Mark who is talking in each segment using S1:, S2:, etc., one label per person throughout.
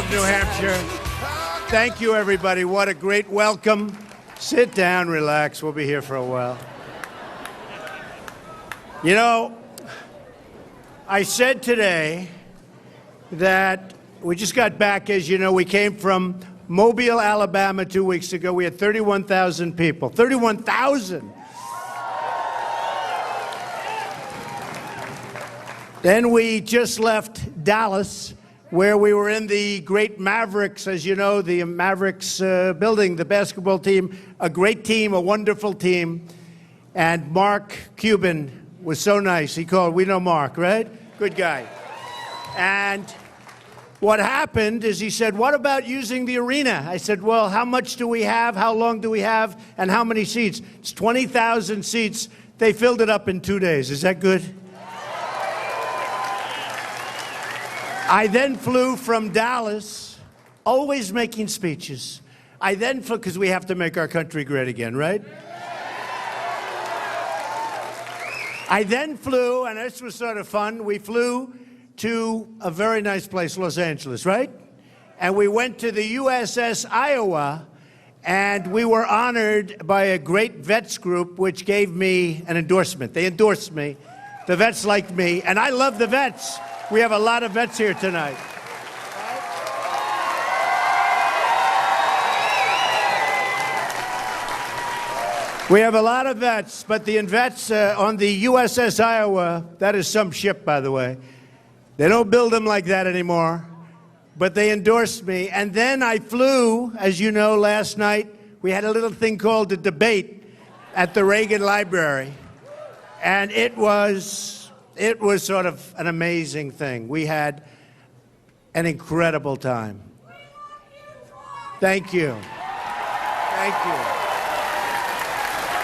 S1: love New Hampshire. Thank you, everybody. What a great welcome. Sit down, relax. We'll be here for a while. You know, I said today that we just got back, as you know, we came from Mobile, Alabama 2 weeks ago. We had 31,000 people. 31,000! Then we just left Dallas, where we were in the great Mavericks, as you know, the Mavericks building, the basketball team, a great team, a wonderful team. And Mark Cuban was so nice. He called, we know Mark, right? Good guy. And what happened is he said, what about using the arena? I said, well, how much do we have? How long do we have? And how many seats? It's 20,000 seats. They filled it up in 2 days. Is that good? I then flew from Dallas, always making speeches. I then flew, because we have to make our country great again, right? I then flew, and this was sort of fun, we flew to a very nice place, Los Angeles, right? And we went to the USS Iowa, and we were honored by a great vets group, which gave me an endorsement. They endorsed me. The vets liked me, and I love the vets. We have a lot of vets here tonight. We have a lot of vets, but the vets on the USS Iowa, that is some ship, by the way. They don't build them like that anymore, but they endorsed me. And then I flew, as you know, last night. We had a little thing called a debate at the Reagan Library, and it was sort of an amazing thing. We had an incredible time. Thank you. Thank you.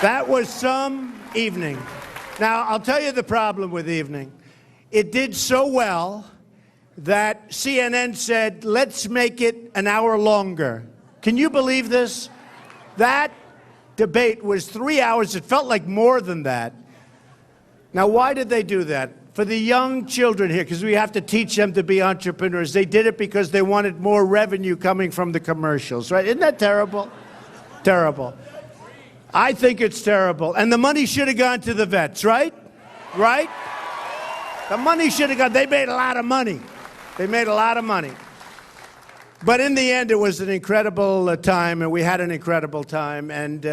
S1: That was some evening. Now, I'll tell you the problem with evening. It did so well that CNN said, let's make it an hour longer. Can you believe this? That debate was 3 hours. It felt like more than that. Now, why did they do that? For the young children here, because we have to teach them to be entrepreneurs. They did it because they wanted more revenue coming from the commercials, right? Isn't that terrible? Terrible. I think it's terrible. And the money should have gone to the vets, right? Right? The money should have gone. They made a lot of money. They made a lot of money. But in the end, it was an incredible time, and we had an incredible time. And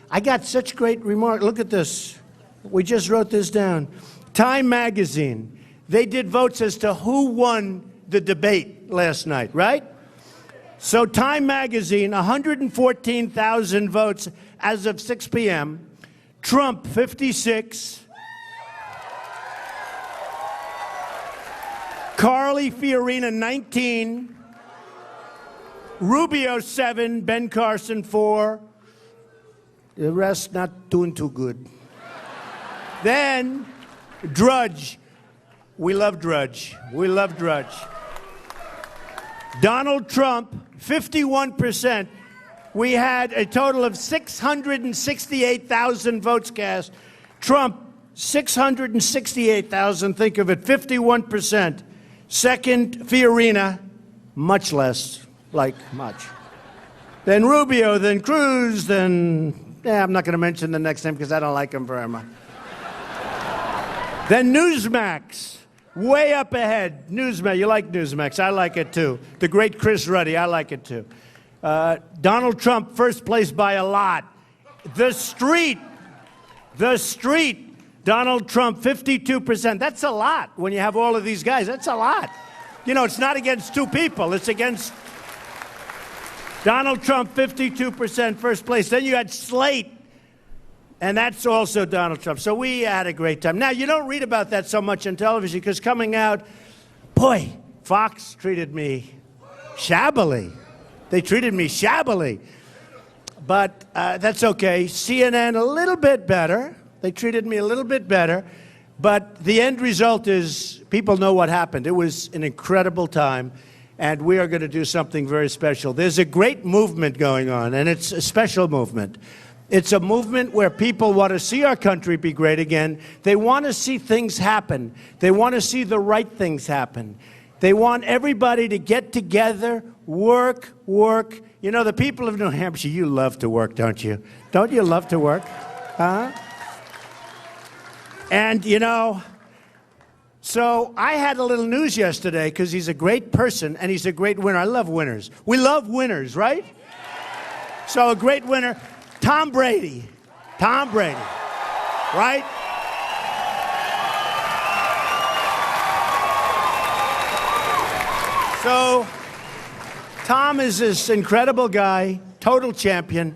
S1: I got such great remarks. Look at this. We just wrote this down. Time magazine, they did votes as to who won the debate last night, right? So Time magazine, 114,000 votes as of 6 p.m. Trump, 56. Carly Fiorina, 19. Rubio, 7. Ben Carson, 4. The rest not doing too good. Then, Drudge. We love Drudge. We love Drudge. Donald Trump, 51%. We had a total of 668,000 votes cast. Trump, 668,000. Think of it, 51%. Second, Fiorina, much less, like much. Then Rubio, then Cruz, then... I'm not going to mention the next name because I don't like him very much. Then Newsmax, way up ahead. Newsmax, you like Newsmax. I like it too. The great Chris Ruddy, I like it too. Donald Trump, first place by a lot. The Street, Donald Trump, 52%. That's a lot when you have all of these guys. That's a lot. You know, it's not against two people. It's against Donald Trump, 52%, first place. Then you had Slate. And that's also Donald Trump. So we had a great time. Now, you don't read about that so much on television because coming out, boy, Fox treated me shabbily. They treated me shabbily. But that's okay. CNN, a little bit better. They treated me a little bit better. But the end result is people know what happened. It was an incredible time. And we are going to do something very special. There's a great movement going on, and it's a special movement. It's a movement where people want to see our country be great again. They want to see things happen. They want to see the right things happen. They want everybody to get together, work. You know, the people of New Hampshire, you love to work, don't you? Don't you love to work? Huh? And, you know, so I had a little news yesterday because he's a great person and he's a great winner. I love winners. We love winners, right? So a great winner, Tom Brady. Tom Brady, right? So Tom is this incredible guy, total champion,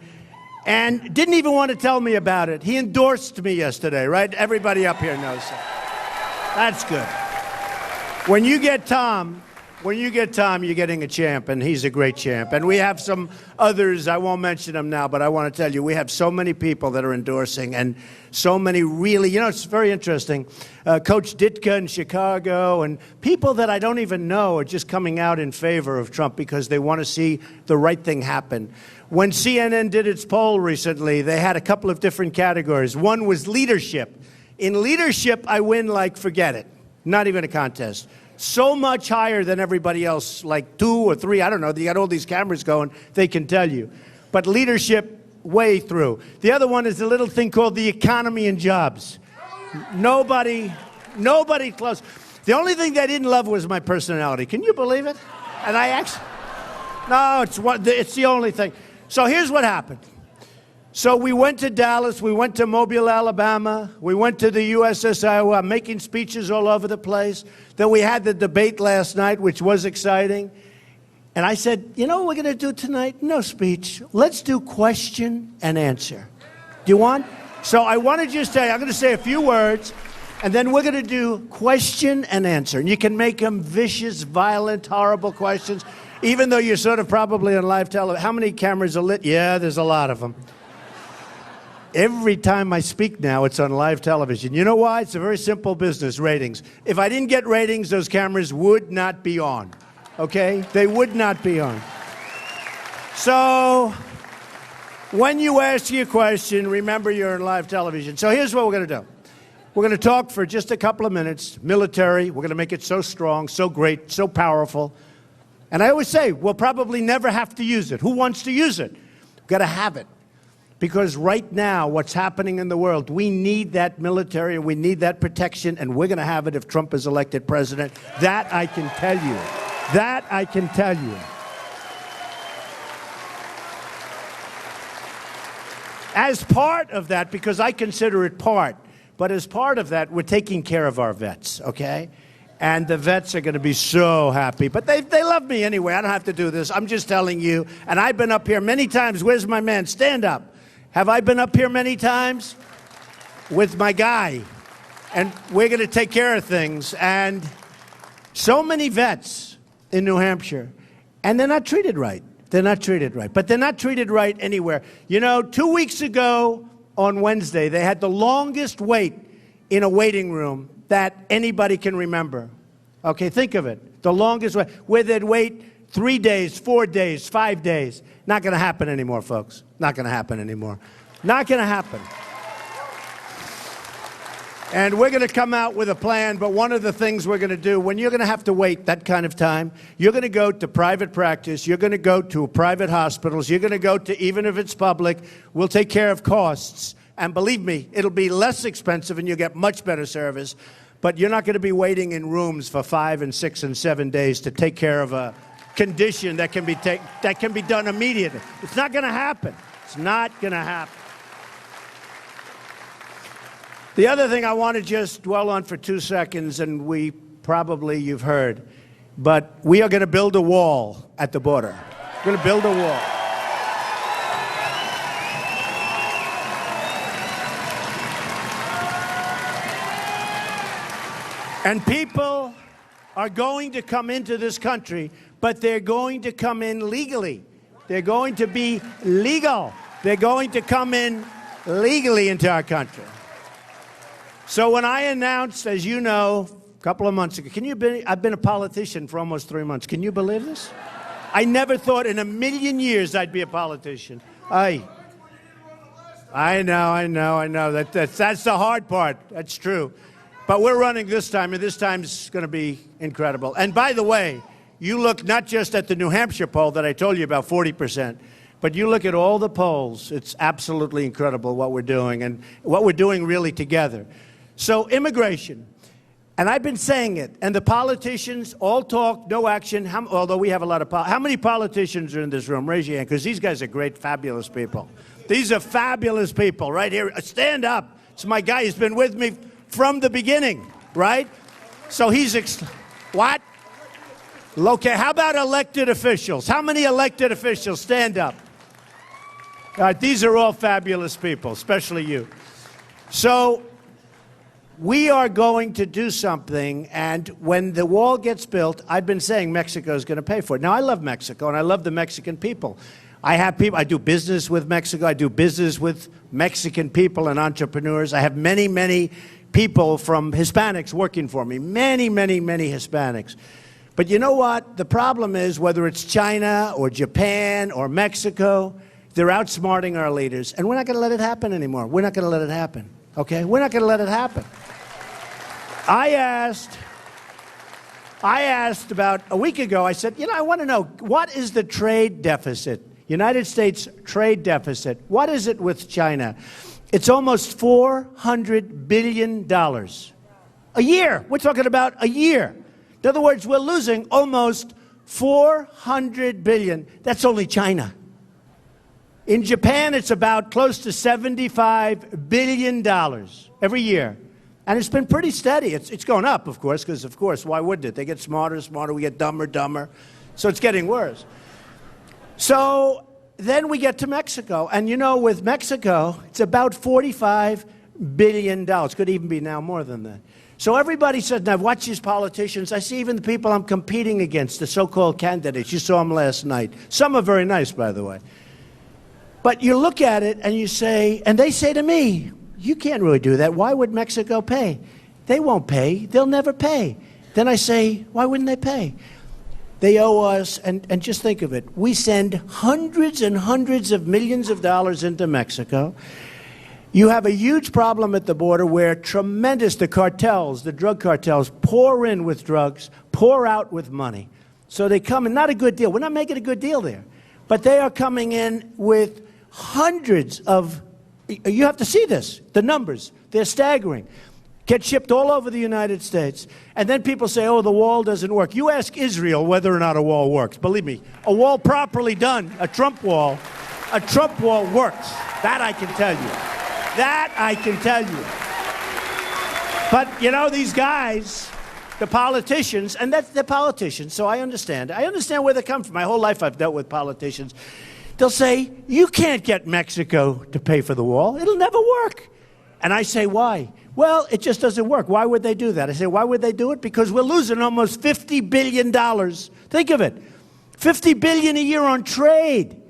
S1: and didn't even want to tell me about it. He endorsed me yesterday, right? Everybody up here knows that. That's good. When you get Tom, you're getting a champ, and he's a great champ. And we have some others, I won't mention them now, but I want to tell you, we have so many people that are endorsing, and so many really, you know, it's very interesting. Coach Ditka in Chicago, and people that I don't even know are just coming out in favor of Trump because they want to see the right thing happen. When CNN did its poll recently, they had a couple of different categories. One was leadership. In leadership, I win like forget it. Not even a contest. So much higher than everybody else, like 2 or 3, I don't know. They got all these cameras going, they can tell you. But leadership, way through. The other one is a little thing called the economy and jobs. Nobody close. The only thing they didn't love was my personality. Can you believe it? And I actually, no, it's the only thing. So here's what happened. So we went to Dallas, we went to Mobile, Alabama, we went to the USS, making speeches all over the place. Then we had the debate last night, which was exciting. And I said, you know what we're going to do tonight? No speech. Let's do question and answer. Do you want? So I want to just tell you, I'm going to say a few words, and then we're going to do question and answer. And you can make them vicious, violent, horrible questions, even though you're sort of probably on live television. How many cameras are lit? Yeah, there's a lot of them. Every time I speak now, it's on live television. You know why? It's a very simple business, ratings. If I didn't get ratings, those cameras would not be on, okay? They would not be on. So when you ask your question, remember you're on live television. So here's what we're going to do. We're going to talk for just a couple of minutes, military. We're going to make it so strong, so great, so powerful. And I always say, we'll probably never have to use it. Who wants to use it? We've got to have it. Because right now, what's happening in the world, we need that military, we need that protection, and we're going to have it if Trump is elected president. That I can tell you. That I can tell you. As part of that, because I consider it part, but as part of that, we're taking care of our vets, okay? And the vets are going to be so happy. But they love me anyway. I don't have to do this. I'm just telling you. And I've been up here many times. Where's my man? Stand up. Have I been up here many times? With my guy. And we're going to take care of things. And so many vets in New Hampshire. And they're not treated right. They're not treated right. But they're not treated right anywhere. You know, 2 weeks ago on Wednesday, they had the longest wait in a waiting room that anybody can remember. Okay, think of it. The longest wait, where they'd wait 3 days, 4 days, 5 days. Not going to happen anymore, folks. Not going to happen anymore. Not going to happen. And we're going to come out with a plan, but one of the things we're going to do, when you're going to have to wait that kind of time, you're going to go to private practice, you're going to go to private hospitals, you're going to go to, even if it's public, we'll take care of costs. And believe me, it'll be less expensive and you'll get much better service. But you're not going to be waiting in rooms for 5 and 6 and 7 days to take care of a condition that can be done immediately. It's not going to happen. It's not going to happen. The other thing I want to just dwell on for 2 seconds, and you've heard, but we are going to build a wall at the border. We're going to build a wall. And people are going to come into this country, but they're going to come in legally. They're going to be legal. They're going to come in legally into our country. So when I announced, as you know, a couple of months ago, I've been a politician for almost 3 months. Can you believe this? I never thought in a million years I'd be a politician. I know. That's the hard part. That's true. But we're running this time, and this time's going to be incredible. And by the way, you look not just at the New Hampshire poll that I told you about, 40%, but you look at all the polls. It's absolutely incredible what we're doing and what we're doing really together. So immigration. And I've been saying it, and the politicians all talk, no action, although we have a lot of how many politicians are in this room? Raise your hand, because these guys are great, fabulous people. These are fabulous people right here. Stand up. It's my guy. He's been with me from the beginning, right? So he's, what? Okay, how about elected officials? How many elected officials? Stand up. All right, these are all fabulous people, especially you. So we are going to do something, and when the wall gets built, I've been saying Mexico is going to pay for it. Now, I love Mexico, and I love the Mexican people. I have people, I do business with Mexico. I do business with Mexican people and entrepreneurs. I have many, many people from Hispanics working for me. Many, many, many Hispanics. But you know what? The problem is, whether it's China or Japan or Mexico, they're outsmarting our leaders, and we're not going to let it happen anymore. We're not going to let it happen. Okay? We're not going to let it happen. I asked about a week ago, I said, I want to know, what is the trade deficit? United States trade deficit. What is it with China? It's almost $400 billion a year. We're talking about a year. In other words, we're losing almost $400 billion. That's only China. In Japan, it's about close to $75 billion every year. And it's been pretty steady. It's going up, of course, because, of course, why wouldn't it? They get smarter, smarter. We get dumber, dumber. So it's getting worse. So then we get to Mexico. And, with Mexico, it's about $45 billion. Could even be now more than that. So everybody says, now watch these politicians. I see even the people I'm competing against, the so-called candidates. You saw them last night. Some are very nice, by the way. But you look at it and you say, and they say to me, you can't really do that. Why would Mexico pay? They won't pay. They'll never pay. Then I say, why wouldn't they pay? They owe us, and just think of it. We send hundreds and hundreds of millions of dollars into Mexico. You have a huge problem at the border where the cartels, the drug cartels, pour in with drugs, pour out with money. So they come in, not a good deal. We're not making a good deal there. But they are coming in with hundreds of, you have to see this, the numbers, they're staggering. Get shipped all over the United States. And then people say, oh, the wall doesn't work. You ask Israel whether or not a wall works. Believe me, a wall properly done, a Trump wall works. That I can tell you. That I can tell you. But, these guys, the politicians, and they're politicians, so I understand. I understand where they come from. My whole life I've dealt with politicians. They'll say, you can't get Mexico to pay for the wall. It'll never work. And I say, why? Well, it just doesn't work. Why would they do that? I say, why would they do it? Because we're losing almost $50 billion. Think of it. $50 billion a year on trade.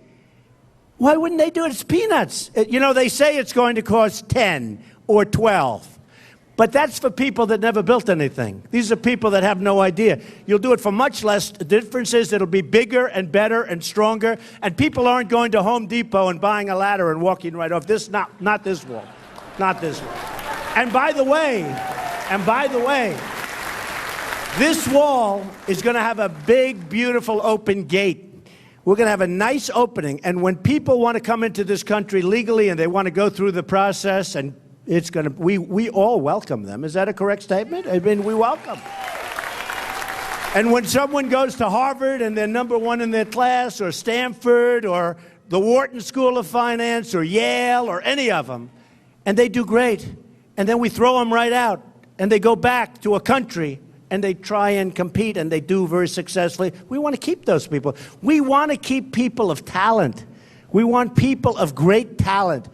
S1: Why wouldn't they do it? It's peanuts. They say it's going to cost 10 or 12. But that's for people that never built anything. These are people that have no idea. You'll do it for much less. The difference is it'll be bigger and better and stronger. And people aren't going to Home Depot and buying a ladder and walking right off. Not this wall. Not this wall. And by the way, this wall is going to have a big, beautiful open gate. We're going to have a nice opening. And when people want to come into this country legally and they want to go through the process, and it's going to, we all welcome them. Is that a correct statement? I mean, we welcome. And when someone goes to Harvard and they're number one in their class, or Stanford, or the Wharton School of Finance, or Yale, or any of them, and they do great, and then we throw them right out, and they go back to a country, and they try and compete, and they do very successfully. We want to keep those people. We want to keep people of talent. We want people of great talent.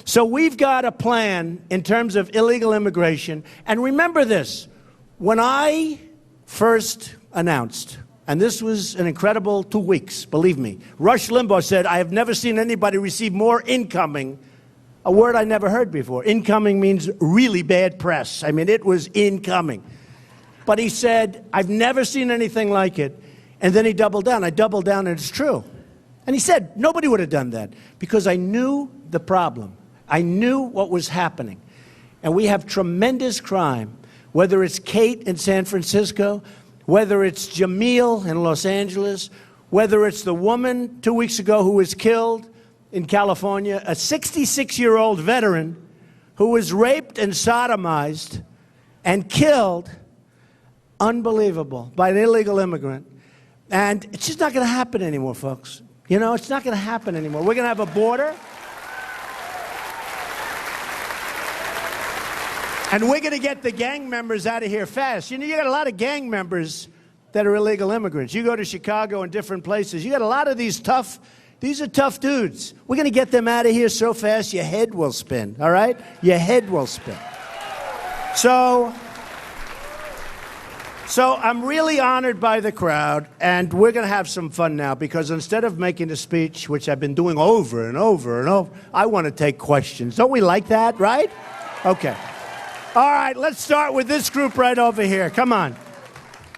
S1: So we've got a plan in terms of illegal immigration. And remember this, when I first announced, and this was an incredible 2 weeks, believe me, Rush Limbaugh said, I have never seen anybody receive more incoming, a word I never heard before. Incoming means really bad press. I mean, it was incoming. But he said, I've never seen anything like it. And then he doubled down. I doubled down, and it's true. And he said, nobody would have done that, because I knew the problem. I knew what was happening. And we have tremendous crime. whether it's Kate in San Francisco, whether it's Jamil in Los Angeles, whether it's the woman 2 weeks ago who was killed in California, a 66-year-old veteran who was raped and sodomized and killed, unbelievable, by an illegal immigrant. And it's just not going to happen anymore, folks. You know, it's not going to happen anymore. We're going to have a border. And we're going to get the gang members out of here fast. You know, you got a lot of gang members that are illegal immigrants. You go to Chicago and different places. You got a lot of these are tough dudes. We're going to get them out of here so fast your head will spin, all right? Your head will spin. So I'm really honored by the crowd, and we're going to have some fun now, because instead of making a speech, which I've been doing over and over and over, I want to take questions. Don't we like that, right? Okay. All right, let's start with this group right over here. Come on.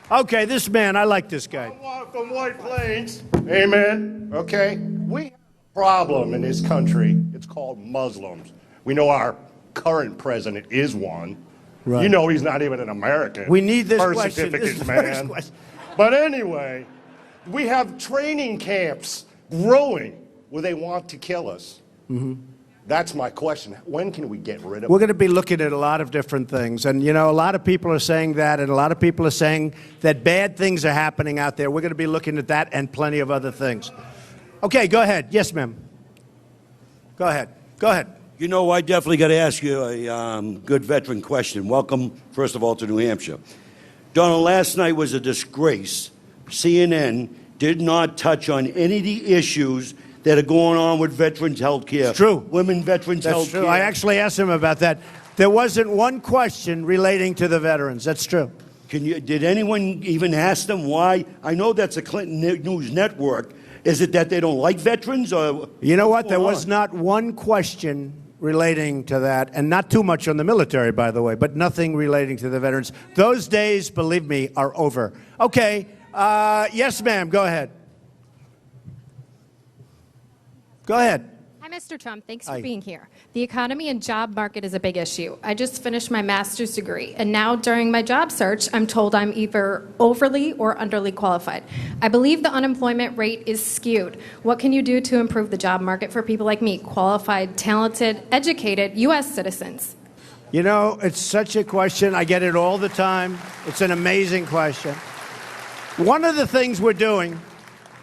S1: Okay, this man, I like this guy.
S2: I'm from White Plains. Amen. Okay. We have a problem in this country. It's called Muslims. We know our current president is one.
S1: Right.
S2: You know he's not even an American.
S1: We need this
S2: birth
S1: question.
S2: certificate,
S1: This is
S2: man.
S1: question.
S2: But anyway, we have training camps growing where they want to kill us. Mm-hmm. That's my question. When can we get rid of
S1: We're
S2: them?
S1: going to be looking at a lot of different things. And, you know, a lot of people are saying that, and a lot of people are saying that bad things are happening out there. We're going to be looking at that and plenty of other things. Okay, go ahead. Yes, ma'am. Go ahead. Go ahead.
S3: You know, I definitely got to ask you a good veteran question. Welcome, first of all, to New Hampshire. Donald, last night was a disgrace. CNN did not touch on any of the issues that are going on with veterans' health care.
S1: It's true.
S3: Women veterans'
S1: That's
S3: health
S1: true.
S3: care.
S1: I actually asked him about that. There wasn't one question relating to the veterans. That's true.
S3: Did anyone even ask them why? I know that's a Clinton News Network. Is it that they don't like veterans? Or
S1: You know what? There was not one question relating to that, and not too much on the military, by the way, but nothing relating to the veterans. Those days, believe me, are over. Okay. Yes, ma'am. Go ahead. Go ahead.
S4: Hi, Mr. Trump. Thanks for
S1: Hi.
S4: being here. The economy and job market is a big issue. I just finished my master's degree, and now during my job search, I'm told I'm either overly or underly qualified. I believe the unemployment rate is skewed. What can you do to improve the job market for people like me, qualified, talented, educated U.S. citizens?
S1: You know, it's such a question. I get it all the time. It's an amazing question. One of the things we're doing,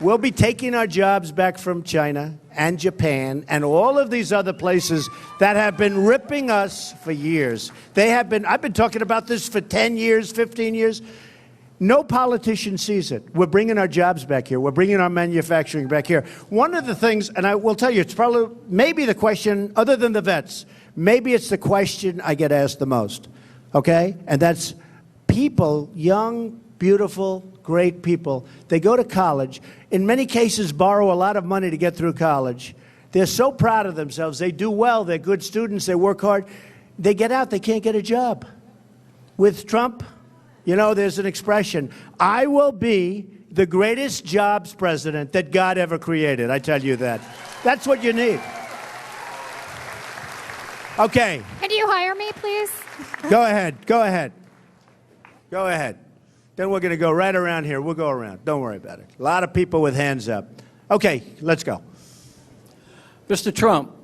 S1: we'll be taking our jobs back from China and Japan and all of these other places that have been ripping us for years. I've been talking about this for 10 years, 15 years. No politician sees it. We're bringing our jobs back here. We're bringing our manufacturing back here. One of the things, and I will tell you, it's probably maybe the question, other than the vets, maybe it's the question I get asked the most, okay? And that's people, young, beautiful, great people. They go to college, in many cases borrow a lot of money to get through college. They're so proud of themselves. They do well. They're good students. They work hard. They get out. They can't get a job. With Trump, you know, there's an expression, I will be the greatest jobs president that God ever created. I tell you that. That's what you need. Okay.
S4: Can you hire me, please?
S1: Go ahead. Go ahead. Go ahead. Then we're going to go right around here. We'll go around. Don't worry about it. A lot of people with hands up. Okay, let's go.
S5: Mr. Trump,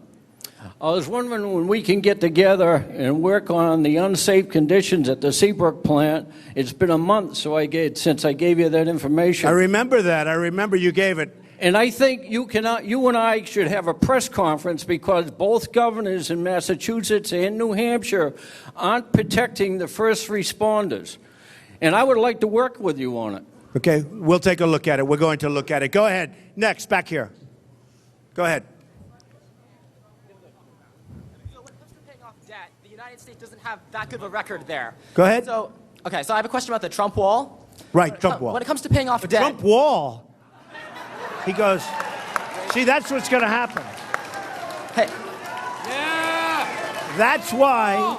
S5: I was wondering when we can get together and work on the unsafe conditions at the Seabrook plant. It's been a month since I gave you that information.
S1: I remember that. I remember you gave it.
S5: And I think you and I should have a press conference because both governors in Massachusetts and New Hampshire aren't protecting the first responders. And I would like to work with you on it.
S1: Okay, we'll take a look at it. We're going to look at it. Go ahead. Next, back here. Go ahead.
S6: So when it comes to paying off debt, the United States doesn't have that good of a record there.
S1: Go ahead.
S6: So I have a question about the Trump wall.
S1: Right, Trump wall.
S6: When it comes to paying off debt.
S1: Trump wall. He goes, see, that's what's going to happen.
S6: Hey,
S1: That's why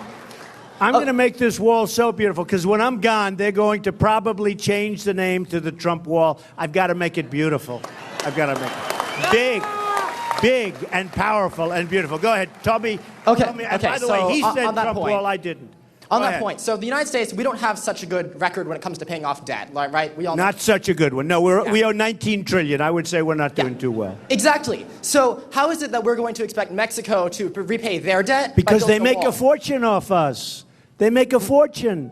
S1: I'm going to make this wall so beautiful, because when I'm gone, they're going to probably change the name to the Trump wall. I've got to make it beautiful. I've got to make it big and powerful and beautiful. Go ahead, Toby.
S6: Okay,
S1: Tell me, and
S6: okay,
S1: by the
S6: so
S1: way, he said
S6: on that
S1: Trump
S6: point-
S1: wall, I didn't.
S6: On
S1: Go
S6: that
S1: ahead.
S6: point, so the United States, we don't have such a good record when it comes to paying off debt, right? We all know.
S1: Not such a good one. No, we owe 19 trillion. I would say we're not doing too well.
S6: Exactly. So how is it that we're going to expect Mexico to repay their debt? by
S1: Because they
S6: building
S1: make
S6: wall?
S1: a fortune off us. They make a fortune.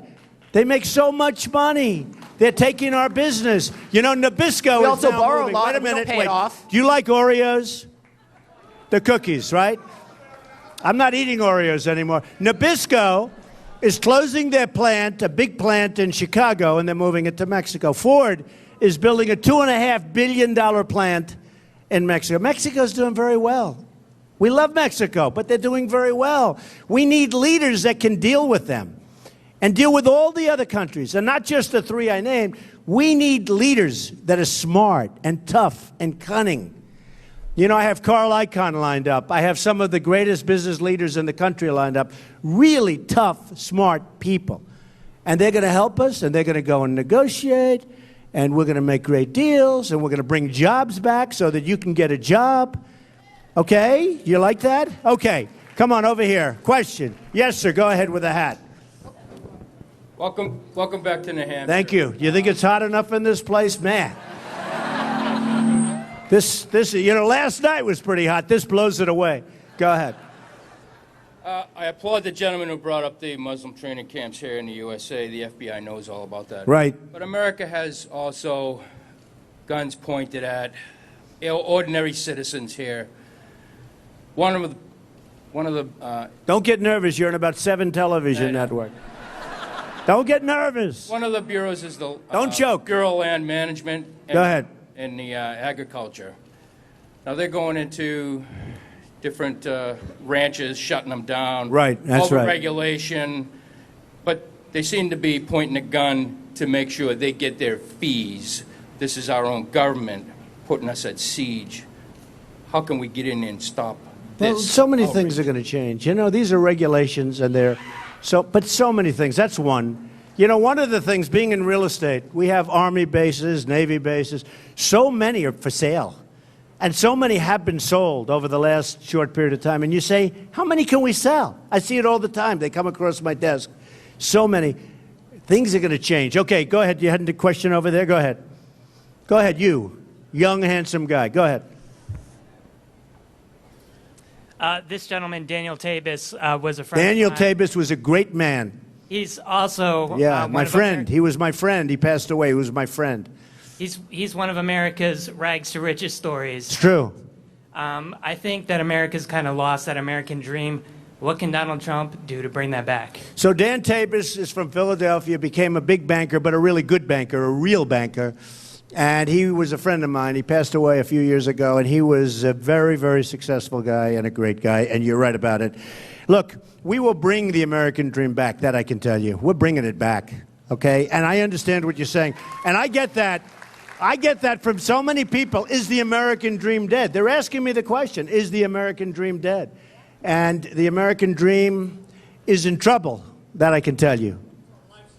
S1: They make so much money. They're taking our business. You know, Nabisco
S6: We
S1: is
S6: also
S1: now
S6: borrow a
S1: moving.
S6: lot
S1: Wait a
S6: and we don't
S1: minute.
S6: pay it
S1: Wait.
S6: off.
S1: Do you like Oreos? The cookies, right? I'm not eating Oreos anymore. Nabisco is closing their plant, a big plant in Chicago, and they're moving it to Mexico. Ford is building a $2.5 billion plant in Mexico. Mexico's doing very well. We love Mexico, but they're doing very well. We need leaders that can deal with them and deal with all the other countries, and not just the three I named. We need leaders that are smart and tough and cunning. You know, I have Carl Icahn lined up. I have some of the greatest business leaders in the country lined up. Really tough, smart people. And they're going to help us, and they're going to go and negotiate, and we're going to make great deals, and we're going to bring jobs back so that you can get a job. Okay? You like that? Okay. Come on, over here. Question. Yes, sir. Go ahead with the hat.
S7: Welcome back to New Hampshire.
S1: Thank you. You think it's hot enough in this place? Man. This, you know, last night was pretty hot. This blows it away. Go ahead.
S7: I applaud the gentleman who brought up the Muslim training camps here in the USA. The FBI knows all about that.
S1: Right.
S7: But America has also guns pointed at ordinary citizens here. One of the
S1: Don't get nervous. You're in about 7 television networks. Don't get nervous.
S7: one of the bureaus is the
S1: Don't choke.
S7: Bureau of Land Management.
S1: Go ahead.
S7: In the agriculture. Now they're going into different ranches, shutting them down.
S1: Right, that's right.
S7: Overregulation, but they seem to be pointing a gun to make sure they get their fees. This is our own government putting us at siege. How can we get in there and stop this?
S1: Well, so many
S7: outrage?
S1: things are going to change. You know, these are regulations, and but so many things. That's one. You know, one of the things, being in real estate, we have Army bases, Navy bases. So many are for sale. And so many have been sold over the last short period of time. And you say, how many can we sell? I see it all the time. They come across my desk. So many. Things are going to change. Okay, go ahead. You had a question over there? Go ahead. Go ahead, you. Young, handsome guy. Go ahead.
S8: This gentleman, Daniel Tabus, was a friend
S1: Daniel
S8: of mine.
S1: Tabus was a great man.
S8: He's also
S1: Yeah,
S8: one
S1: my
S8: of
S1: friend. He was my friend. He passed away. He was my friend.
S8: He's one of America's rags to riches stories.
S1: It's true.
S8: I think that America's kind of lost that American dream. What can Donald Trump do to bring that back?
S1: So Dan Tabus is from Philadelphia, became a big banker, but a really good banker, a real banker. And he was a friend of mine. He passed away a few years ago, and he was a very, very successful guy and a great guy, and you're right about it. Look, we will bring the American dream back, that I can tell you. We're bringing it back, okay? And I understand what you're saying. And I get that. I get that from so many people. Is the American dream dead? They're asking me the question, is the American dream dead? And the American dream is in trouble, that I can tell you,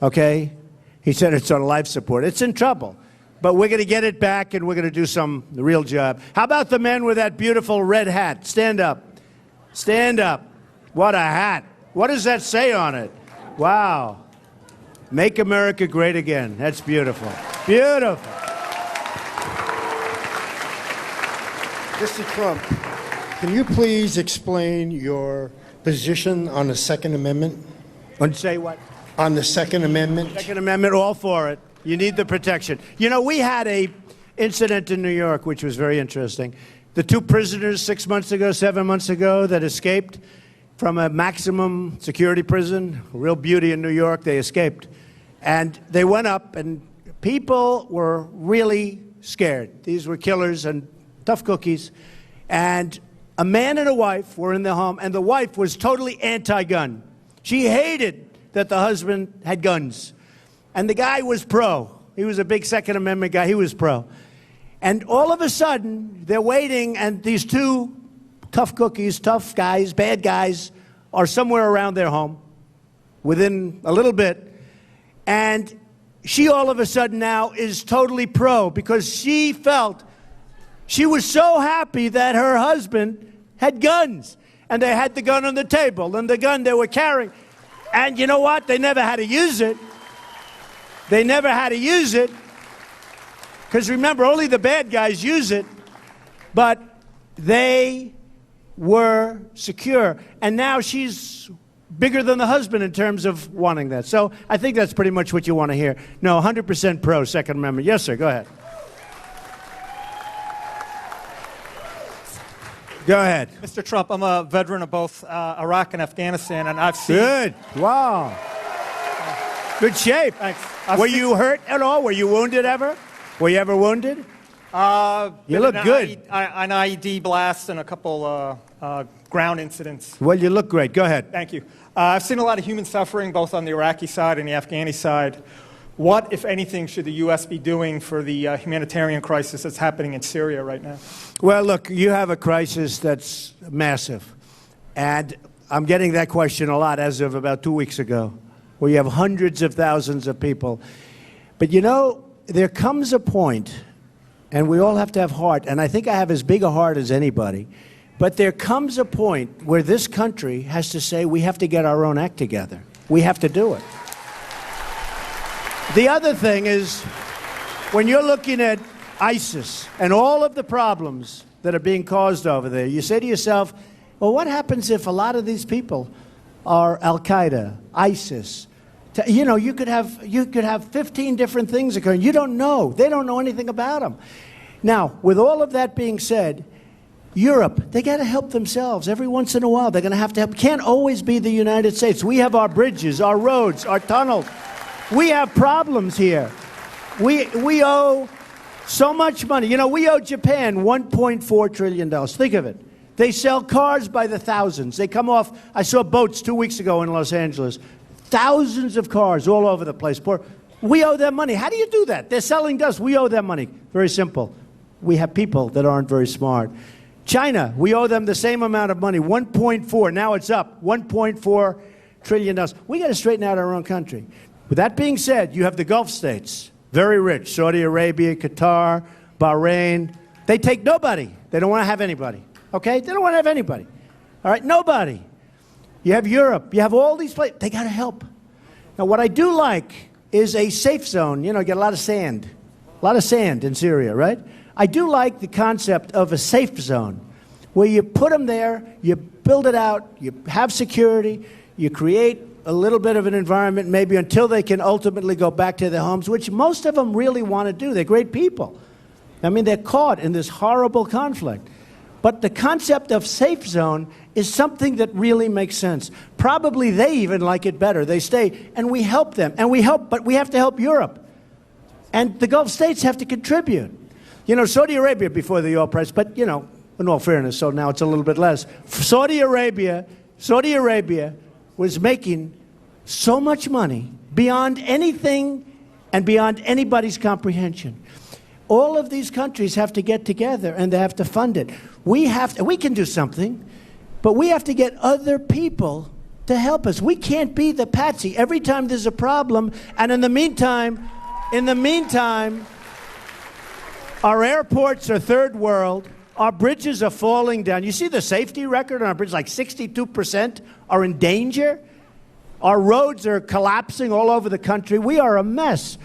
S1: okay? He said it's on life support. It's in trouble. But we're going to get it back, and we're going to do some real job. How about the men with that beautiful red hat? Stand up. Stand up. What a hat. What does that say on it? Wow. Make America great again. That's beautiful. Beautiful.
S9: Mr. Trump, can you please explain your position on the Second Amendment?
S1: Want to say what?
S9: On the Second Amendment?
S1: Second Amendment, all for it. You need the protection. You know, we had a incident in New York, which was very interesting. The 2 prisoners 6 months ago, 7 months ago, that escaped from a maximum security prison, a real beauty in New York, they escaped. And they went up, and people were really scared. These were killers and tough cookies. And a man and a wife were in the home, and the wife was totally anti-gun. She hated that the husband had guns. And the guy was pro. He was a big Second Amendment guy. He was pro. And all of a sudden, they're waiting, and these 2 tough cookies, tough guys, bad guys, are somewhere around their home within a little bit. And she all of a sudden now is totally pro because she felt she was so happy that her husband had guns. And they had the gun on the table and the gun they were carrying. And you know what? They never had to use it. They never had to use it. Because remember, only the bad guys use it. But they were secure. And now she's bigger than the husband in terms of wanting that. So I think that's pretty much what you want to hear. No, 100% pro Second Amendment. Yes, sir. Go ahead. Go ahead.
S10: Mr. Trump, I'm a veteran of both Iraq and Afghanistan, and I've seen...
S1: Good. Wow. Good shape.
S10: Thanks.
S1: Were you hurt at all? Were you wounded ever? Were you ever wounded? You look good.
S10: An IED blast and a couple ground incidents.
S1: Well, you look great. Go ahead.
S10: Thank you. I've seen a lot of human suffering, both on the Iraqi side and the Afghani side. What, if anything, should the U.S. be doing for the humanitarian crisis that's happening in Syria right now?
S1: Well, look, you have a crisis that's massive. And I'm getting that question a lot as of about 2 weeks ago, where you have hundreds of thousands of people. But you know, there comes a point, and we all have to have heart, and I think I have as big a heart as anybody, but there comes a point where this country has to say we have to get our own act together. We have to do it. The other thing is, when you're looking at ISIS and all of the problems that are being caused over there, you say to yourself, well, what happens if a lot of these people are Al-Qaeda, ISIS? You know, you could have 15 different things occurring. You don't know. They don't know anything about them. Now, with all of that being said, Europe, they got to help themselves. Every once in a while, they're going to have to help. It can't always be the United States. We have our bridges, our roads, our tunnels. We have problems here. We owe so much money. You know, we owe Japan $1.4 trillion. Think of it. They sell cars by the thousands. They come off. I saw boats 2 weeks ago in Los Angeles. Thousands of cars all over the place. We owe them money. How do you do that? They're selling to us. We owe them money. Very simple. We have people that aren't very smart. China, we owe them the same amount of money, 1.4. Now it's up, $1.4 trillion. We got to straighten out our own country. With that being said, you have the Gulf states, very rich, Saudi Arabia, Qatar, Bahrain. They take nobody. They don't want to have anybody, okay? They don't want to have anybody, all right? Nobody. You have Europe. You have all these places. They got to help. Now, what I do like is a safe zone. You know, you get a lot of sand in Syria, right? I do like the concept of a safe zone where you put them there, you build it out, you have security, you create a little bit of an environment maybe until they can ultimately go back to their homes, which most of them really want to do. They're great people. I mean, they're caught in this horrible conflict. But the concept of safe zone is something that really makes sense. Probably they even like it better. They stay, and we help them. And we help, but we have to help Europe. And the Gulf states have to contribute. You know, Saudi Arabia before the oil price, but, you know, in all fairness, so now it's a little bit less. Saudi Arabia was making so much money beyond anything and beyond anybody's comprehension. All of these countries have to get together and they have to fund it. We can do something, but we have to get other people to help us. We can't be the patsy every time there's a problem, and in the meantime, our airports are third world. Our bridges are falling down. You see the safety record on our bridges, like 62% are in danger. Our roads are collapsing all over the country. We are a mess.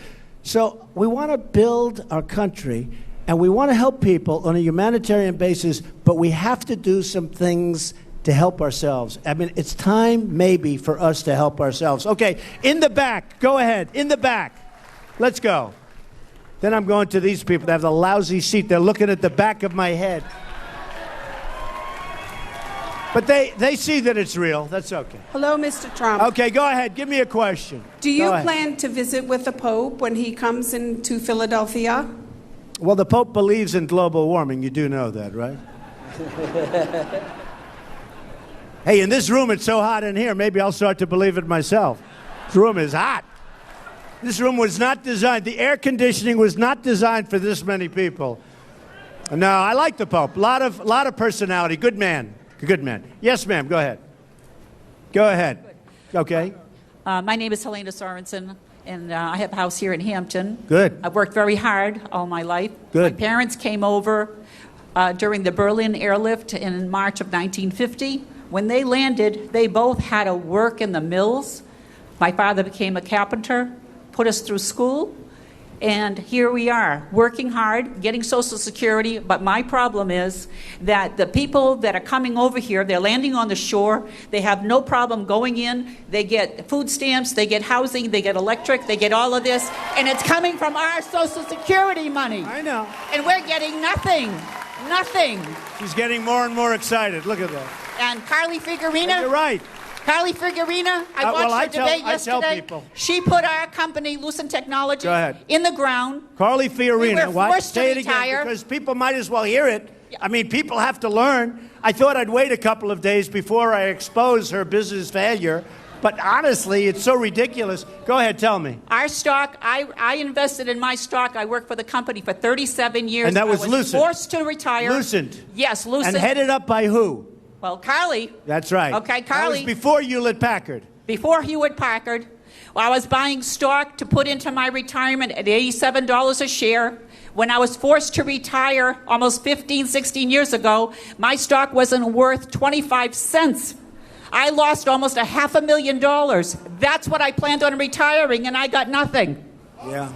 S1: So we want to build our country, and we want to help people on a humanitarian basis, but we have to do some things to help ourselves. I mean, it's time maybe for us to help ourselves. Okay, in the back. Go ahead. In the back. Let's go. Then I'm going to these people that have the lousy seat. They're looking at the back of my head. But they see that it's real. That's okay.
S11: Hello, Mr. Trump.
S1: Okay, go ahead. Give me a question.
S11: Do you plan to visit with the Pope when he comes into Philadelphia?
S1: Well, the Pope believes in global warming. You do know that, right? Hey, in this room, it's so hot in here, maybe I'll start to believe it myself. This room is hot. This room was not designed, the air conditioning was not designed for this many people. No, I like the Pope. A lot of personality. Good man. Good man. Yes, ma'am. Go ahead. Go ahead. Okay.
S12: My name is Helena Sorensen, and I have a house here in Hampton.
S1: Good.
S12: I've worked very hard all my life.
S1: Good.
S12: My parents came over during the Berlin airlift in March of 1950. When they landed, they both had to work in the mills. My father became a carpenter, put us through school, and here we are, working hard, getting Social Security. But my problem is that the people that are coming over here, they're landing on the shore, they have no problem going in, they get food stamps, they get housing, they get electric, they get all of this, and it's coming from our Social Security money.
S1: I know.
S12: And we're getting nothing. Nothing.
S1: She's getting more and more excited. Look at that.
S12: And Carly Figurina.
S1: You're right.
S12: Carly Figurina, I watched
S1: well,
S12: her
S1: I
S12: debate
S1: tell
S12: yesterday.
S1: people.
S12: She put our company, Lucent Technology,
S1: Go ahead.
S12: in the ground.
S1: Carly Fiorina.
S12: We were
S1: What?
S12: forced to
S1: Say it
S12: retire.
S1: again, because people might as well hear it. I mean, people have to learn. I thought I'd wait a couple of days before I expose her business failure, but honestly, it's so ridiculous. Go ahead, tell me.
S12: Our stock, I invested in my stock. I worked for the company for 37 years.
S1: And that was
S12: I was
S1: Lucent.
S12: forced to retire.
S1: Lucent.
S12: Yes, Lucent.
S1: And headed up by who?
S12: Well, Carly.
S1: That's right.
S12: Okay,
S1: That
S12: Carly.
S1: was before Hewlett Packard.
S12: Before Hewlett Packard, I was buying stock to put into my retirement at $87 a share. When I was forced to retire almost 15, 16 years ago, my stock wasn't worth 25 cents. I lost almost $500,000. That's what I planned on retiring, and I got nothing.
S1: Yeah.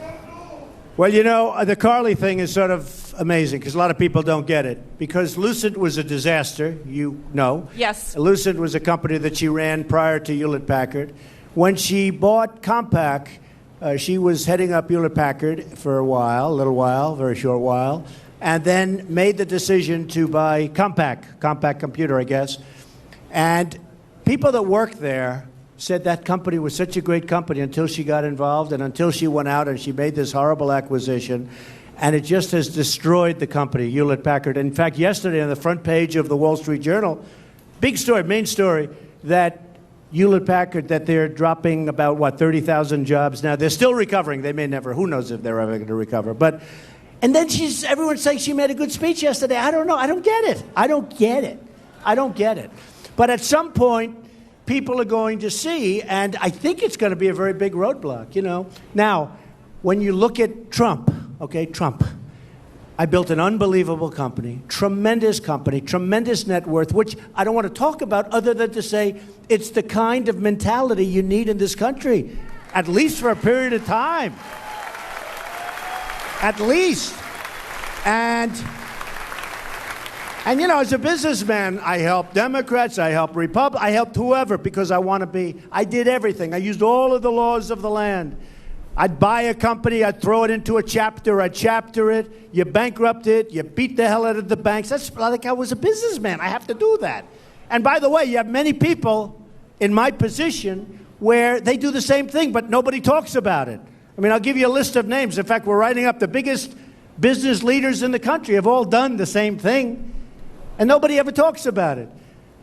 S1: Well, you know, the Carly thing is sort of amazing because a lot of people don't get it. Because Lucent was a disaster, you know.
S12: Yes.
S1: Lucent was a company that she ran prior to Hewlett Packard. When she bought Compaq, she was heading up Hewlett Packard for a little while, very short while, and then made the decision to buy Compaq Computer, I guess. And people that worked there said that company was such a great company until she got involved and until she went out and she made this horrible acquisition. And it just has destroyed the company, Hewlett Packard. In fact, yesterday on the front page of the Wall Street Journal, big story, main story, that Hewlett Packard, that they're dropping about, 30,000 jobs now. They're still recovering. They may never, who knows if they're ever going to recover. And then everyone's saying she made a good speech yesterday. I don't know. I don't get it. I don't get it. But at some point, people are going to see, and I think it's going to be a very big roadblock, you know. Now, when you look at Trump, I built an unbelievable company, tremendous net worth, which I don't want to talk about other than to say it's the kind of mentality you need in this country, at least for a period of time. At least. And you know, as a businessman, I helped Democrats, I helped Republicans, I helped whoever because I did everything. I used all of the laws of the land. I'd buy a company, I'd throw it into a chapter, I'd chapter it, you bankrupt it, you beat the hell out of the banks. That's like I was a businessman. I have to do that. And by the way, you have many people in my position where they do the same thing, but nobody talks about it. I mean, I'll give you a list of names. In fact, we're writing up the biggest business leaders in the country have all done the same thing. And nobody ever talks about it.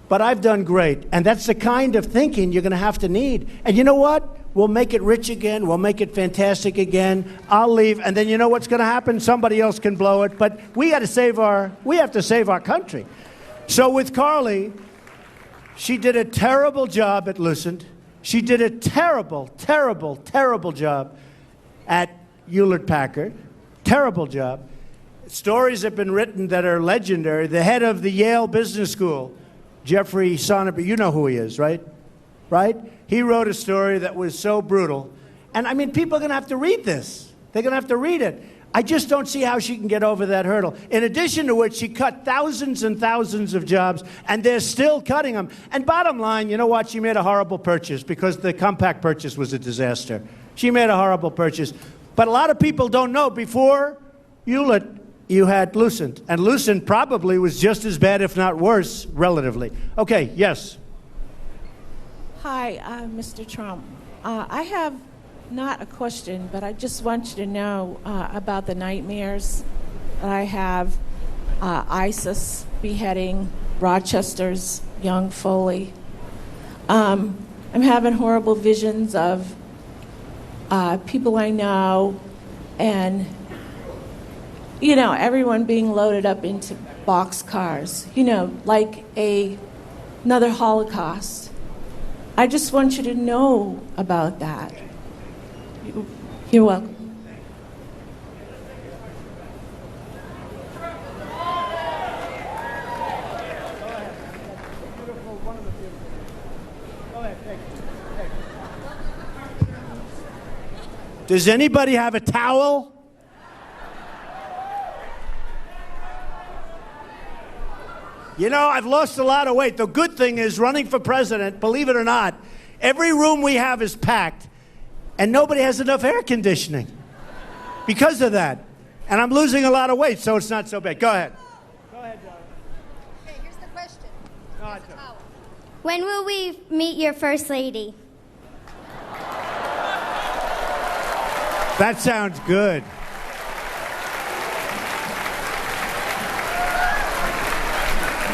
S1: But I've done great. And that's the kind of thinking you're going to have to need. And you know what? We'll make it rich again. We'll make it fantastic again. I'll leave. And then you know what's going to happen? Somebody else can blow it. But we have to save our country. So with Carly, she did a terrible job at Lucent. She did a terrible job at Hewlett Packard. Terrible job. Stories have been written that are legendary. The head of the Yale Business School, Jeffrey Sonnenberg, you know who he is, right? Right? He wrote a story that was so brutal. And I mean, people are going to have to read this. They're going to have to read it. I just don't see how she can get over that hurdle. In addition to which, she cut thousands and thousands of jobs, and they're still cutting them. And bottom line, you know what? She made a horrible purchase because the Compaq purchase was a disaster. She made a horrible purchase. But a lot of people don't know, before Hewlett, you had Lucent. And Lucent probably was just as bad, if not worse, relatively. Okay, yes.
S13: Hi, Mr. Trump. I have not a question, but I just want you to know about the nightmares that I have. ISIS beheading Rochester's young Foley. I'm having horrible visions of people I know and, you know, everyone being loaded up into boxcars, you know, like another Holocaust. I just want you to know about that. You're welcome.
S1: Does anybody have a towel? You know, I've lost a lot of weight. The good thing is running for president, believe it or not, every room we have is packed, and nobody has enough air conditioning because of that. And I'm losing a lot of weight, so it's not so bad. Go ahead. Go ahead, darling.
S14: Okay, here's the question.
S1: No, it's okay.
S14: When will we meet your first lady?
S1: That sounds good.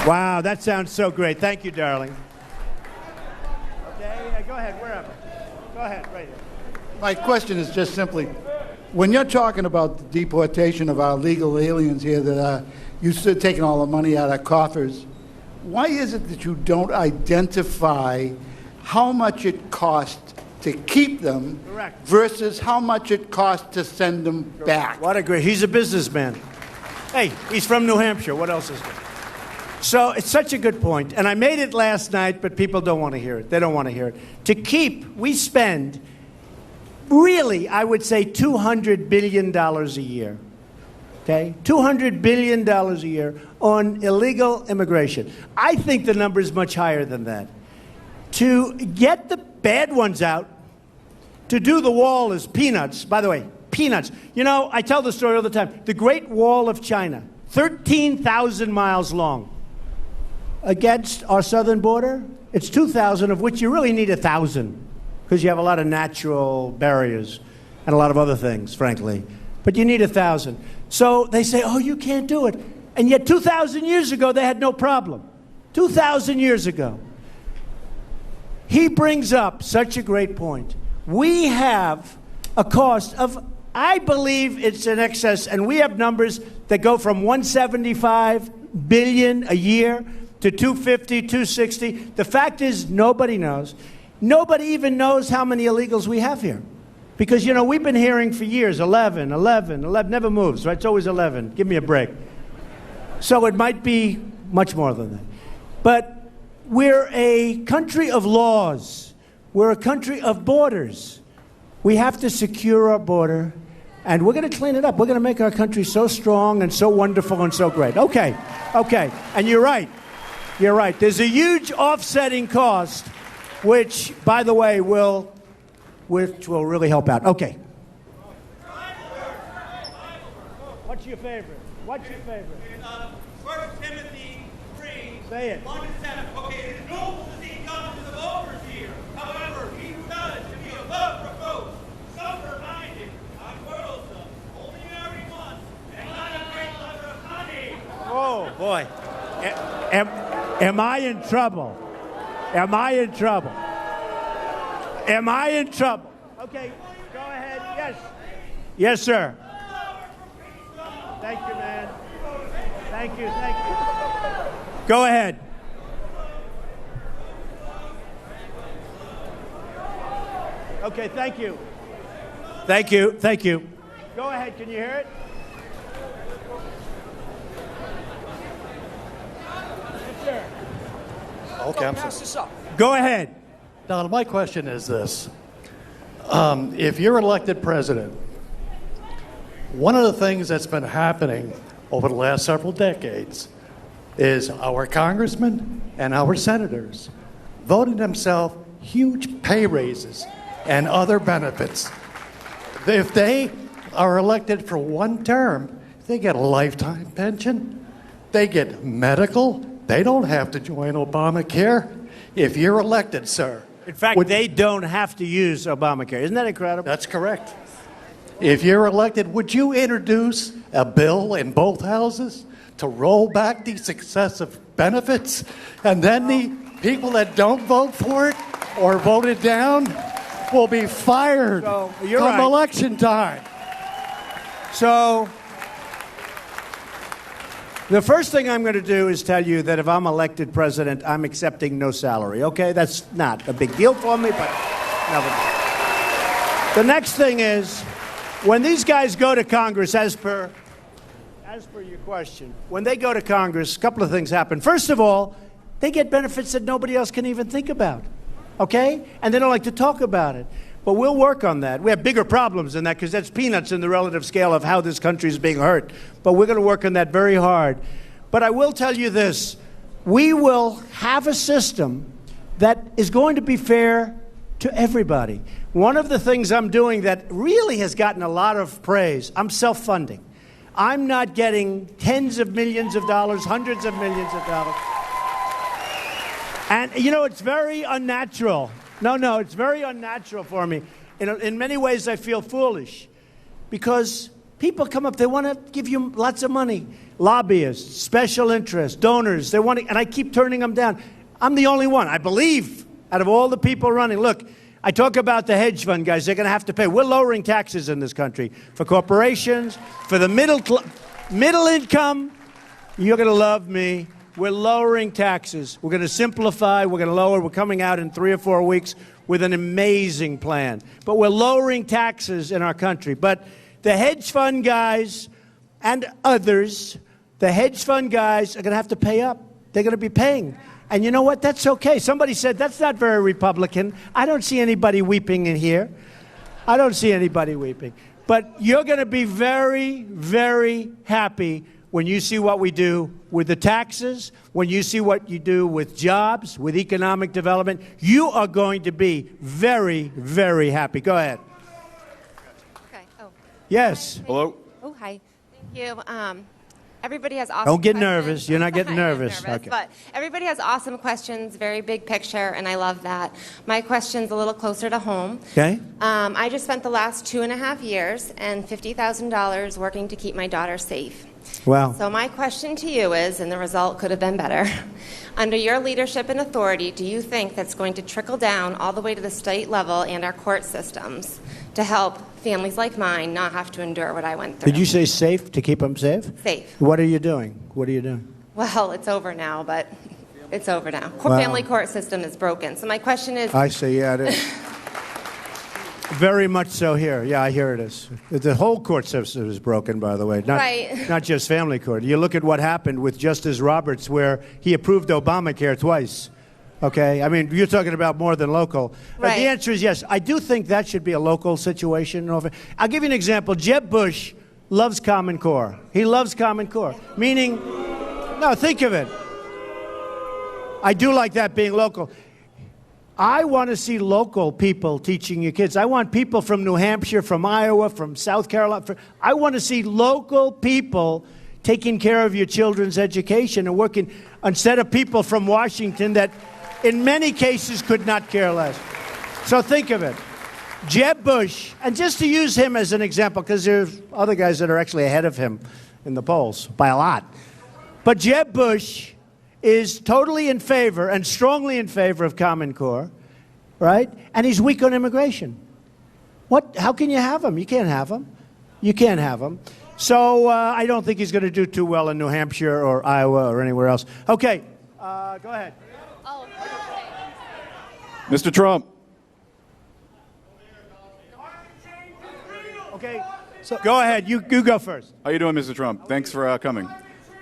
S1: Wow, that sounds so great. Thank you, darling. Okay, go ahead, wherever. Go ahead, right here.
S15: My question is just simply, when you're talking about the deportation of our illegal aliens here that are used to taking all the money out of coffers, why is it that you don't identify how much it costs to keep them versus how much it costs to send them back?
S1: What a great, he's a businessman. Hey, he's from New Hampshire. What else is there? So it's such a good point. And I made it last night, but people don't want to hear it. They don't want to hear it. To keep, we spend really, I would say, $200 billion a year. Okay? $200 billion a year on illegal immigration. I think the number is much higher than that. To get the bad ones out, to do the wall is peanuts. By the way, peanuts. You know, I tell the story all the time. The Great Wall of China, 13,000 miles long. Against our southern border, it's 2,000, of which you really need 1,000, because you have a lot of natural barriers and a lot of other things, frankly. But you need 1,000. So they say, oh, you can't do it. And yet 2,000 years ago, they had no problem. 2,000 years ago. He brings up such a great point. We have a cost of, I believe it's in excess, and we have numbers that go from $175 billion a year to 250, 260. The fact is, nobody knows. Nobody even knows how many illegals we have here. Because, you know, we've been hearing for years, 11, 11, 11, never moves, right? It's always 11. Give me a break. So it might be much more than that. But we're a country of laws. We're a country of borders. We have to secure our border, and we're going to clean it up. We're going to make our country so strong and so wonderful and so great. Okay, okay. And you're right. You're right. There's a huge offsetting cost, which, by the way, will really help out. Okay. What's your favorite? What's your favorite?
S16: 1 Timothy 3.
S1: Say it.
S16: 1 and 7. Okay, it is noble to see governors of overs here. However, he who does to be above reproach, sober-minded, unquarrelsome, only married once, and not a great lover of honey.
S1: Oh, boy. Am I in trouble? Am I in trouble? Am I in trouble? Okay, go ahead. Yes. Yes, sir. Thank you, man. Thank you, thank you. Go ahead. Okay, thank you. Thank you, thank you. Go ahead, can you hear it? Yes, sir.
S17: Okay, I'm
S6: Pass this up.
S1: Go ahead.
S17: Donald, my question is this. If you're elected president, one of the things that's been happening over the last several decades is our congressmen and our senators voting themselves huge pay raises and other benefits. If they are elected for one term, they get a lifetime pension, they get medical, they don't have to join Obamacare. If you're elected, sir.
S1: In fact, they don't have to use Obamacare. Isn't that incredible?
S17: That's correct. If you're elected, would you introduce a bill in both houses to roll back these excessive benefits? And then the people that don't vote for it or voted down will be fired come election time.
S1: So the first thing I'm going to do is tell you that if I'm elected president, I'm accepting no salary. Okay? That's not a big deal for me, but no. The next thing is, when these guys go to Congress, as per your question, when they go to Congress, a couple of things happen. First of all, they get benefits that nobody else can even think about. Okay? And they don't like to talk about it. But we'll work on that. We have bigger problems than that because that's peanuts in the relative scale of how this country is being hurt. But we're going to work on that very hard. But I will tell you this. We will have a system that is going to be fair to everybody. One of the things I'm doing that really has gotten a lot of praise, I'm self-funding. I'm not getting tens of millions of dollars, hundreds of millions of dollars. And, you know, it's very unnatural. No, it's very unnatural for me. In many ways, I feel foolish because people come up, they want to give you lots of money. Lobbyists, special interests, donors, they want to, and I keep turning them down. I'm the only one, I believe, out of all the people running. Look, I talk about the hedge fund guys. They're going to have to pay. We're lowering taxes in this country for corporations, for the middle income. You're going to love me. We're lowering taxes. We're going to simplify. We're going to lower. We're coming out in 3 or 4 weeks with an amazing plan. But we're lowering taxes in our country. But the hedge fund guys and others, the hedge fund guys are going to have to pay up. They're going to be paying. And you know what? That's okay. Somebody said, that's not very Republican. I don't see anybody weeping in here. I don't see anybody weeping. But you're going to be very, very happy when you see what we do with the taxes, when you see what you do with jobs, with economic development. You are going to be very, very happy. Go ahead.
S18: Okay. Oh.
S1: Yes.
S18: Hello. Oh, hi. Thank you. Everybody has awesome
S1: Don't get
S18: questions.
S1: nervous. You're not getting
S18: I am
S1: nervous. Okay.
S18: But everybody has awesome questions, very big picture, and I love that. My question's a little closer to home.
S1: Okay.
S18: I just spent the last 2.5 years and $50,000 working to keep my daughter safe.
S1: Wow.
S18: So my question to you is, and the result could have been better, under your leadership and authority, do you think that's going to trickle down all the way to the state level and our court systems to help families like mine not have to endure what I went through?
S1: Did you say safe, to keep them safe?
S18: Safe.
S1: What are you doing? What are you doing?
S18: Well, it's over now, but it's over now.
S1: Wow.
S18: Family court system is broken. So my question is...
S1: I see, yeah, it is. Very much so here. Yeah, I hear it is. The whole court system is broken, by the way.
S18: Right.
S1: Not just family court. You look at what happened with Justice Roberts, where he approved Obamacare twice. Okay? I mean, you're talking about more than local. But the answer is yes. I do think that should be a local situation. I'll give you an example. Jeb Bush loves Common Core. He loves Common Core. Meaning, no, think of it. I do like that being local. I want to see local people teaching your kids. I want people from New Hampshire, from Iowa, from South Carolina. I want to see local people taking care of your children's education and working instead of people from Washington that in many cases could not care less. So think of it. Jeb Bush, and just to use him as an example, because there's other guys that are actually ahead of him in the polls by a lot. But Jeb Bush is totally in favor and strongly in favor of Common Core, right? And he's weak on immigration. How can you have him? You can't have him. You can't have him. So I don't think he's going to do too well in New Hampshire or Iowa or anywhere else. Okay, go ahead.
S19: Mr. Trump.
S1: Okay, so go ahead. You go first.
S19: How you doing, Mr. Trump? Thanks for coming.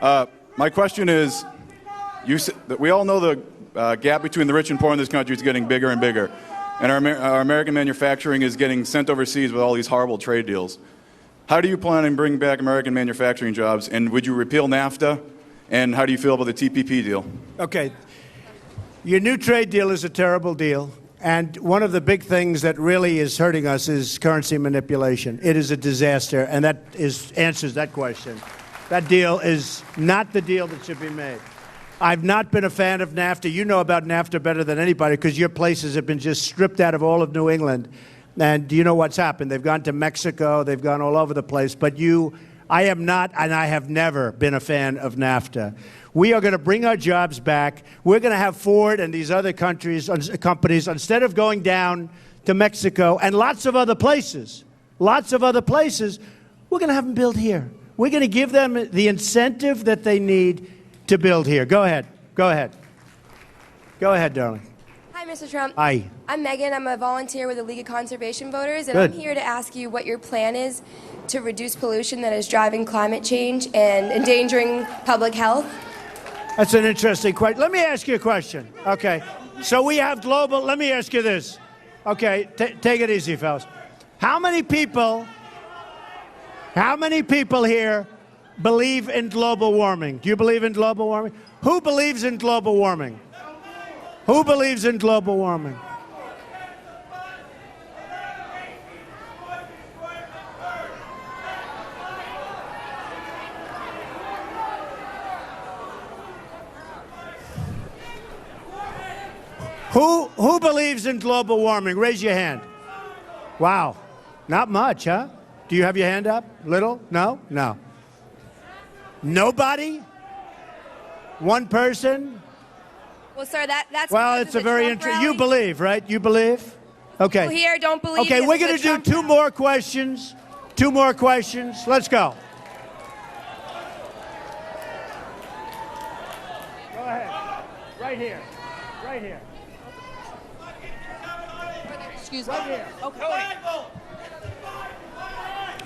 S19: My question is, we all know the gap between the rich and poor in this country is getting bigger and bigger. And our American manufacturing is getting sent overseas with all these horrible trade deals. How do you plan on bringing back American manufacturing jobs? And would you repeal NAFTA? And how do you feel about the TPP deal?
S1: Okay. Your new trade deal is a terrible deal. And one of the big things that really is hurting us is currency manipulation. It is a disaster, and that answers that question. That deal is not the deal that should be made. I've not been a fan of NAFTA. You know about NAFTA better than anybody because your places have been just stripped out of all of New England. And you know what's happened. They've gone to Mexico. They've gone all over the place. But I am not, and I have never been a fan of NAFTA. We are going to bring our jobs back. We're going to have Ford and these other companies, instead of going down to Mexico and lots of other places, we're going to have them build here. We're going to give them the incentive that they need to build here. Go ahead. Go ahead. Go ahead, darling.
S20: Hi, Mr. Trump.
S1: Hi.
S20: I'm Megan. I'm a volunteer with the League of Conservation Voters, and
S1: Good.
S20: I'm here to ask you what your plan is to reduce pollution that is driving climate change and endangering public health.
S1: That's an interesting question. Let me ask you a question. Okay. So we have global, let me ask you this. Okay, take it easy, fellas. How many people here believe in global warming? Do you believe in global warming? Who believes in global warming? Who believes in global warming? Who believes in global warming? Raise your hand. Wow. Not much, huh? Do you have your hand up? Little? No? No. Nobody? One person?
S20: Well, sir, that's
S1: Well,
S20: because
S1: it's a
S20: of the
S1: very
S20: Trump
S1: interesting.
S20: rally.
S1: You believe, right? You believe? Okay.
S20: People here don't believe.
S1: Okay,
S20: because
S1: we're
S20: of the
S1: going to do
S20: Trump
S1: two more questions. Two more questions. Let's go. Go ahead. Right here. Right here.
S21: Excuse me.
S1: Right here.
S21: Okay.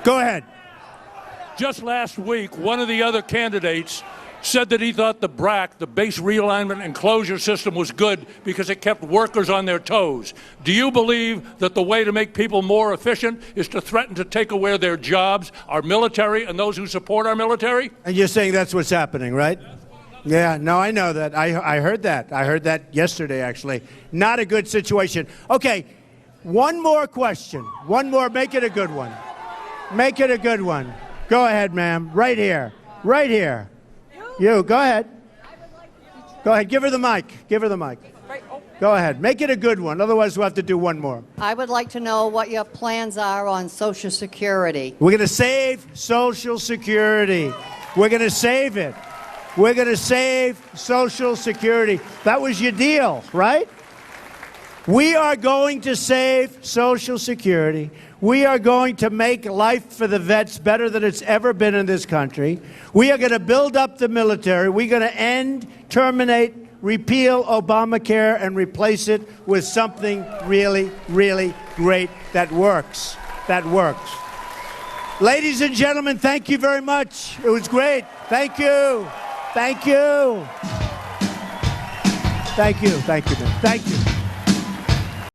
S1: Go ahead.
S22: Just last week, one of the other candidates said that he thought the BRAC, the base realignment and closure system, was good because it kept workers on their toes. Do you believe that the way to make people more efficient is to threaten to take away their jobs, our military, and those who support our military?
S1: And you're saying that's what's happening, right? Yeah, no, I know that. I heard that. I heard that yesterday, actually. Not a good situation. Okay, one more question. One more. Make it a good one. Make it a good one. Go ahead, ma'am. Right here. Right here. You, go ahead. Go ahead. Give her the mic. Give her the mic. Go ahead. Make it a good one. Otherwise, we'll have to do one more.
S23: I would like to know what your plans are on Social Security.
S1: We're going to save Social Security. We're going to save it. We're going to save Social Security. That was your deal, right? We are going to save Social Security. We are going to make life for the vets better than it's ever been in this country. We are going to build up the military. We're going to end, terminate, repeal Obamacare and replace it with something really, really great that works. That works. Ladies and gentlemen, thank you very much. It was great. Thank you. Thank you. Thank you. Thank you, man. Thank you.